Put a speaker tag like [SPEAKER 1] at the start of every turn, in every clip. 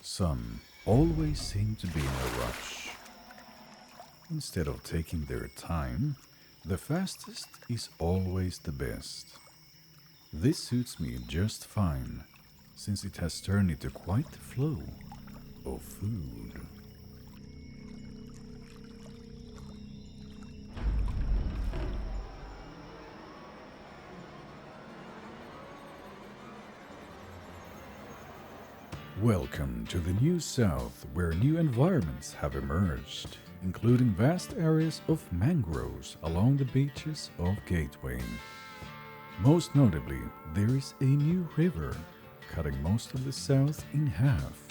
[SPEAKER 1] Some always seem to be in a rush. Instead of taking their time, the fastest is always the best. This suits me just fine, since it has turned into quite the flow of food. Welcome to the New South, where new environments have emerged, including vast areas of mangroves along the beaches of Gateway. Most notably, there is a new river, cutting most of the South in half.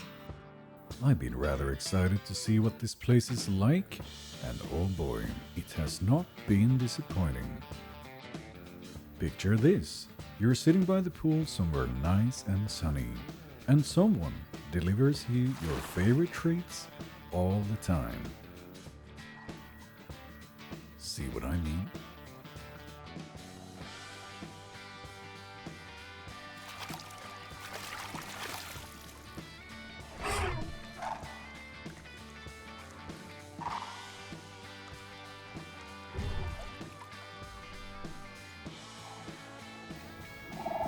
[SPEAKER 1] I've been rather excited to see what this place is like, and oh boy, it has not been disappointing. Picture this, you're sitting by the pool somewhere nice and sunny, and someone delivers you your favorite treats all the time. See what I mean?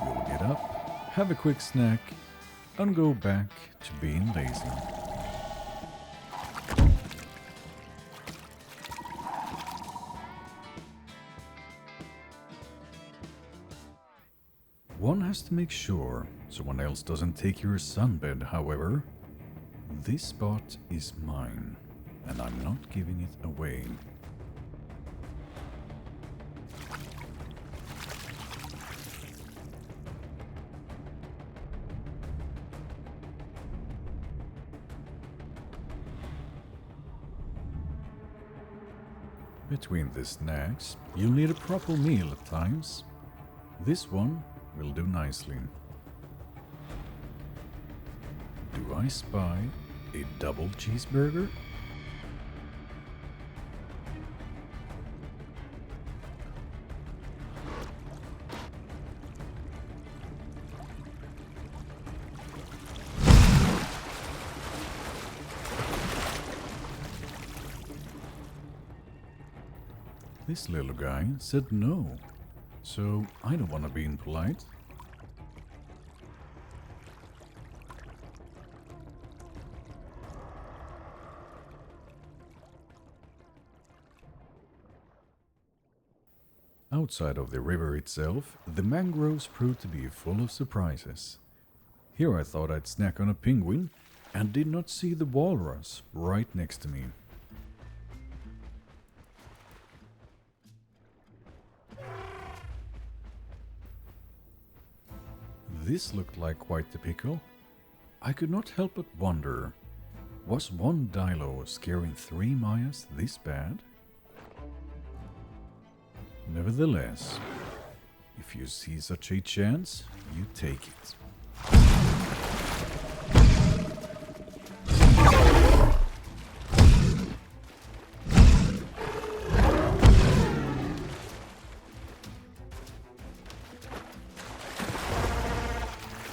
[SPEAKER 1] You'll get up, have a quick snack, and go back to being lazy. One has to make sure someone else doesn't take your sunbed, however. This spot is mine, and I'm not giving it away. Between the snacks, you'll need a proper meal at times. This one will do nicely. Do I spy a double cheeseburger? This little guy said no, so I don't want to be impolite. Outside of the river itself, the mangroves proved to be full of surprises. Here I thought I'd snack on a penguin and did not see the walrus right next to me. This looked like quite the pickle. I could not help but wonder, was one dilo scaring 3 Mayas this bad? Nevertheless, if you see such a chance, you take it.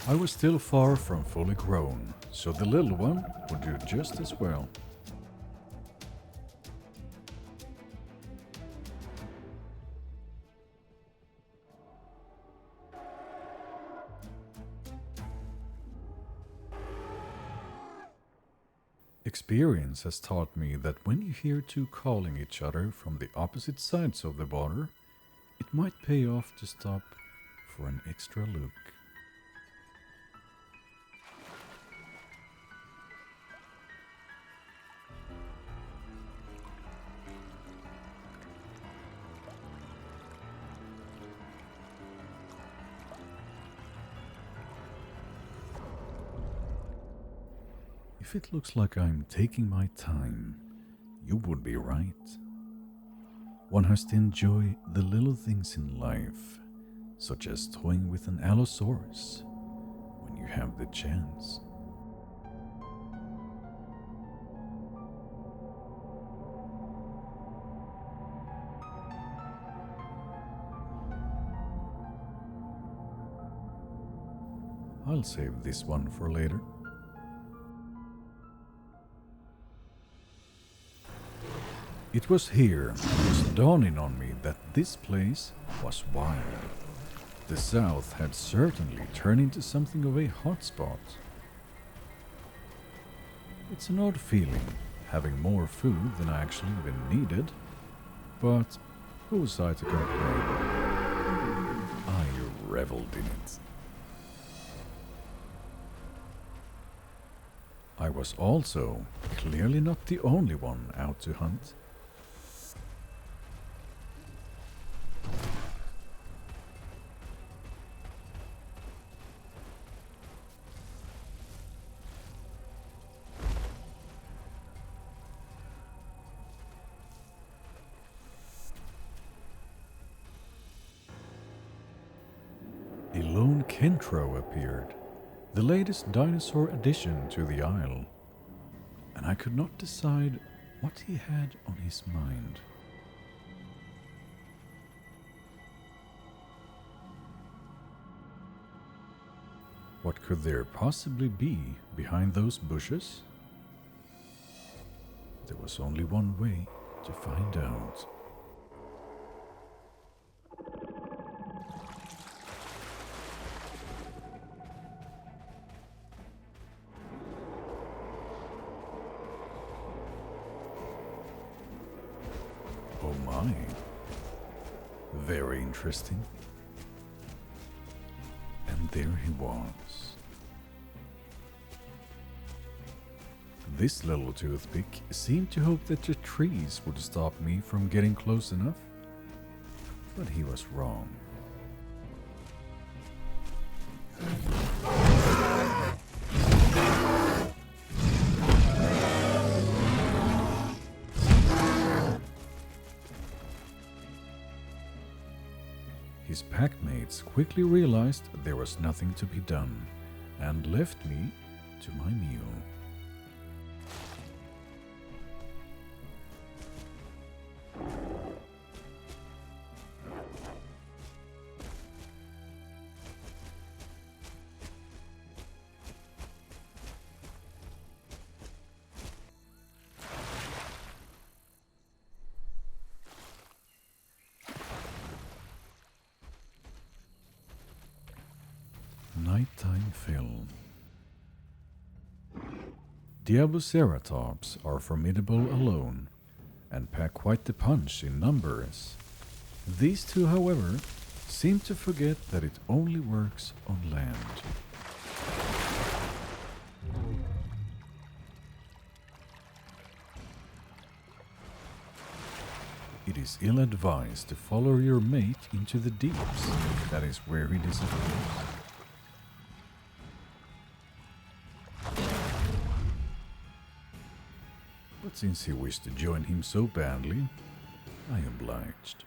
[SPEAKER 1] I was still far from fully grown, so the little one would do just as well. Experience has taught me that when you hear two calling each other from the opposite sides of the water, it might pay off to stop for an extra look. If it looks like I'm taking my time, you would be right. One has to enjoy the little things in life, such as toying with an Allosaurus, when you have the chance. I'll save this one for later. It was here it was dawning on me that this place was wild. The South had certainly turned into something of a hotspot. It's an odd feeling, having more food than I actually even needed, but who was I to complain? I reveled in it. I was also clearly not the only one out to hunt. A lone Kentro appeared, the latest dinosaur addition to the Isle, and I could not decide what he had on his mind. What could there possibly be behind those bushes? There was only one way to find out. Oh my. Very interesting. And there he was. This little toothpick seemed to hope that the trees would stop me from getting close enough, but he was wrong. His packmates quickly realized there was nothing to be done and left me to my meal. Nighttime fell. Diabloceratops are formidable alone and pack quite the punch in numbers. These two, however, seem to forget that it only works on land. It is ill-advised to follow your mate into the deeps. That is where he disappears. But since he wished to join him so badly, I obliged.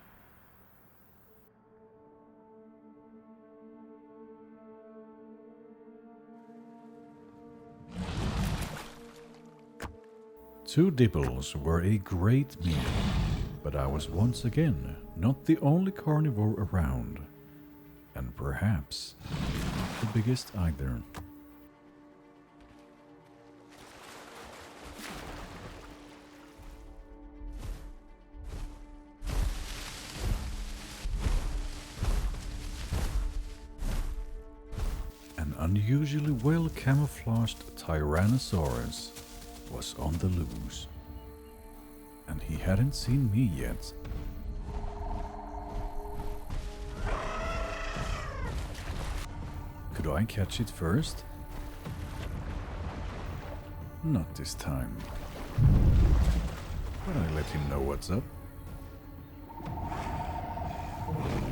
[SPEAKER 1] Two dibbles were a great meal, but I was once again not the only carnivore around, and perhaps not the biggest either. An unusually well camouflaged Tyrannosaurus was on the loose, and he hadn't seen me yet. Could I catch it first? Not this time. But I let him know what's up.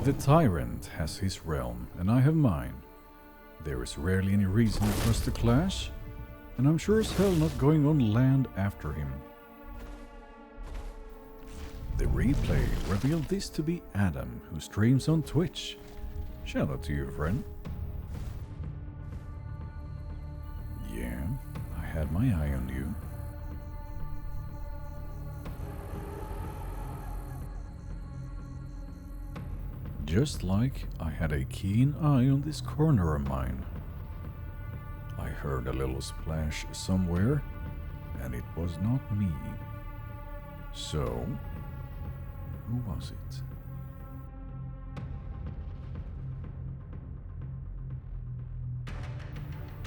[SPEAKER 1] The tyrant has his realm, and I have mine. There is rarely any reason for us to clash, and I'm sure as hell not going on land after him. The replay revealed this to be Adam, who streams on Twitch. Shout out to you, friend. Yeah, I had my eye on you. Just like I had a keen eye on this corner of mine. I heard a little splash somewhere, and it was not me. So, who was it?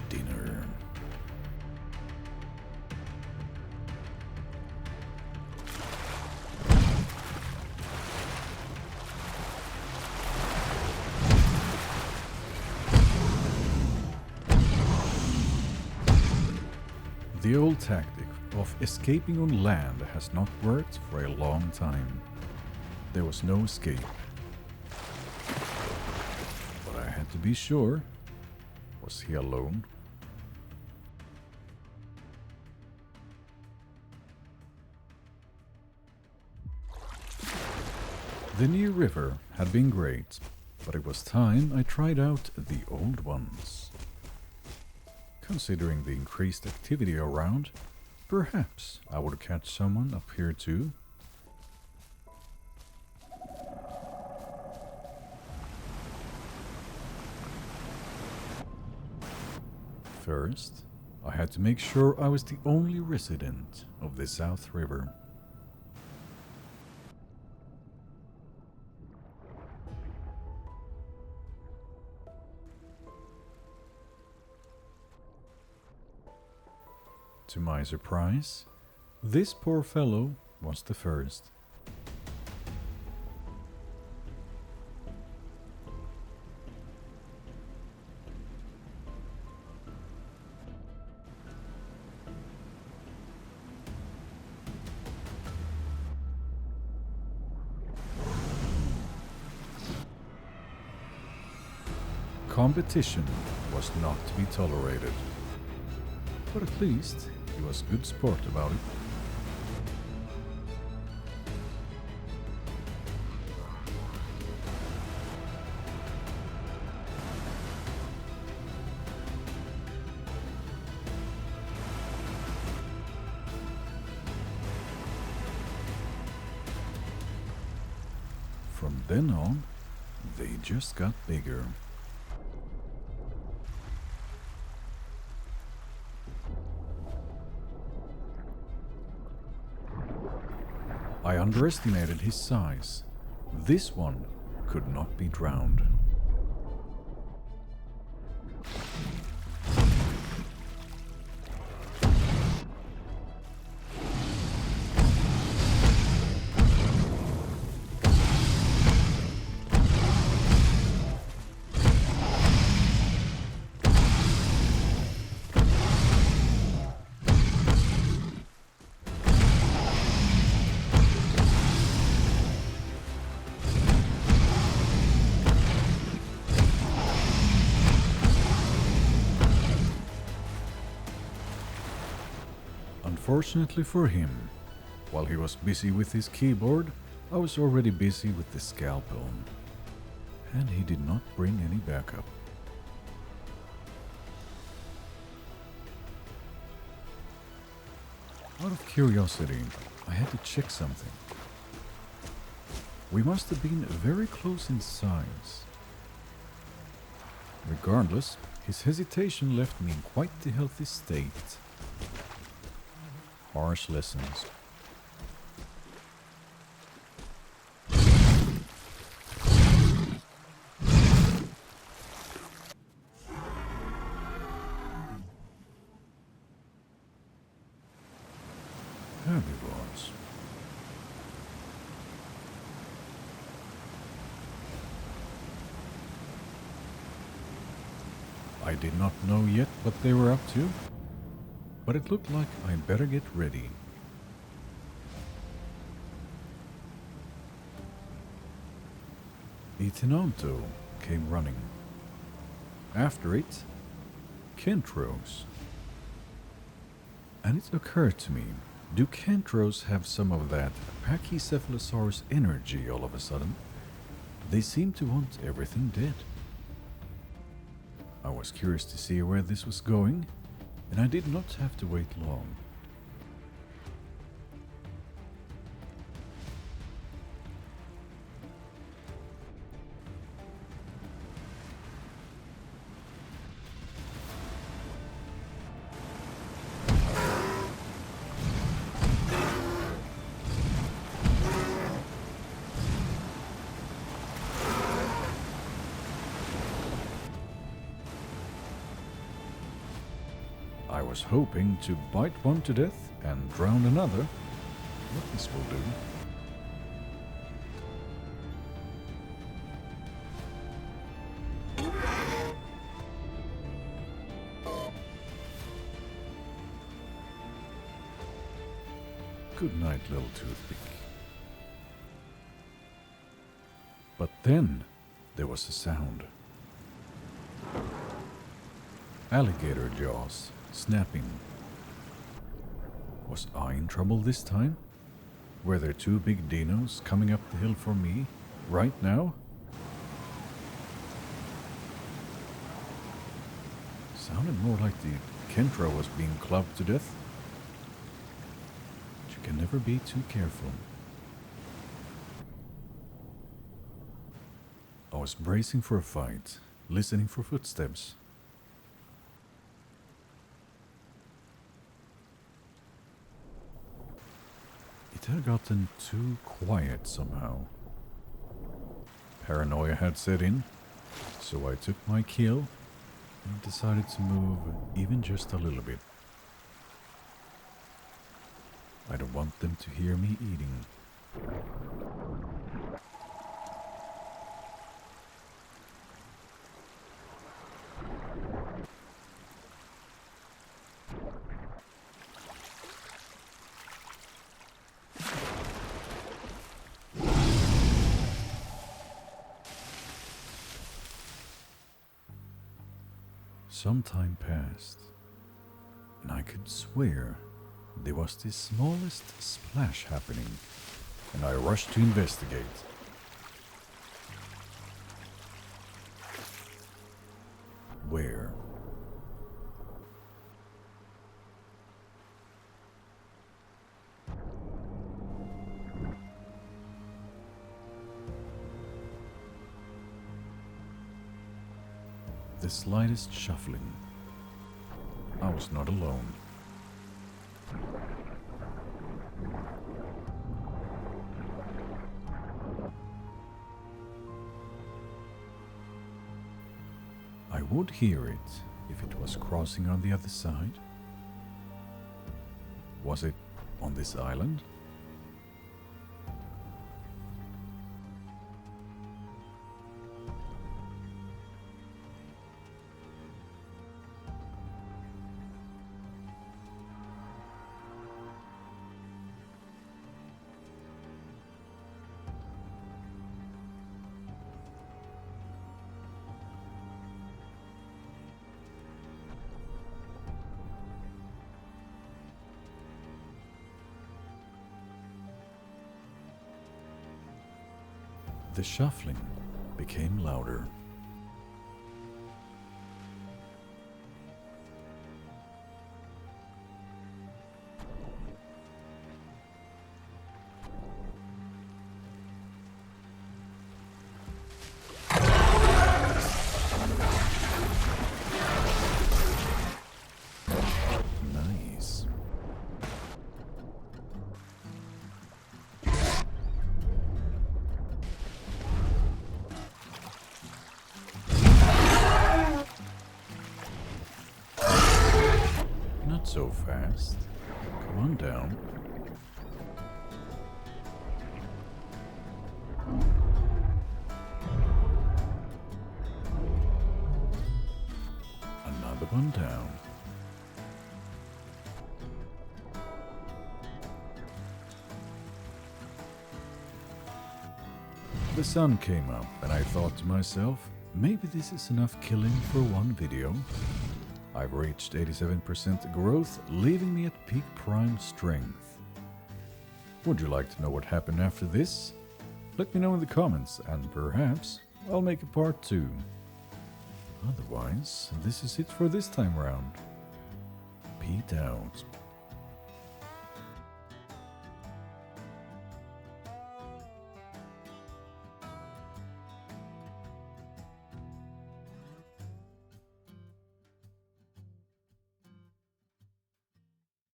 [SPEAKER 1] Dinner. The old tactic of escaping on land has not worked for a long time. There was no escape. But I had to be sure. Was he alone? The new river had been great, but it was time I tried out the old ones. Considering the increased activity around, perhaps I would catch someone up here too. First, I had to make sure I was the only resident of the South River. To my surprise, this poor fellow was the first. Competition was not to be tolerated, but at least he was good sport about it. From then on, they just got bigger. I underestimated his size. This one could not be drowned. Unfortunately for him, while he was busy with his keyboard, I was already busy with the scalpel, and he did not bring any backup. Out of curiosity, I had to check something. We must have been very close in size. Regardless, his hesitation left me in quite the healthy state. Harsh lessons. Herbivores. I did not know yet what they were up to, but it looked like I'd better get ready. The Tenonto came running. After it, Kentros. And it occurred to me, do Kentros have some of that Pachycephalosaurus energy all of a sudden? They seem to want everything dead. I was curious to see where this was going, and I did not have to wait long. was hoping to bite one to death and drown another, but this will do. Good night, little toothpick. But then there was a sound. Alligator jaws snapping. Was I in trouble this time? Were there two big dinos coming up the hill for me right now? Sounded more like the Kentra was being clubbed to death. But you can never be too careful. I was bracing for a fight, listening for footsteps. It had gotten too quiet somehow. Paranoia had set in, so I took my kill and decided to move even just a little bit. I don't want them to hear me eating. Some time passed, and I could swear there was the smallest splash happening, and I rushed to investigate. Where? The slightest shuffling. I was not alone. I would hear it if it was crossing on the other side. Was it on this island? The shuffling became louder. Nice. Not so fast. Come on down. Another one down. The sun came up and I thought to myself, maybe this is enough killing for one video. I've reached 87% growth, leaving me at peak prime strength. Would you like to know what happened after this? Let me know in the comments and perhaps I'll make a part 2. Otherwise, this is it for this time round. Peace out.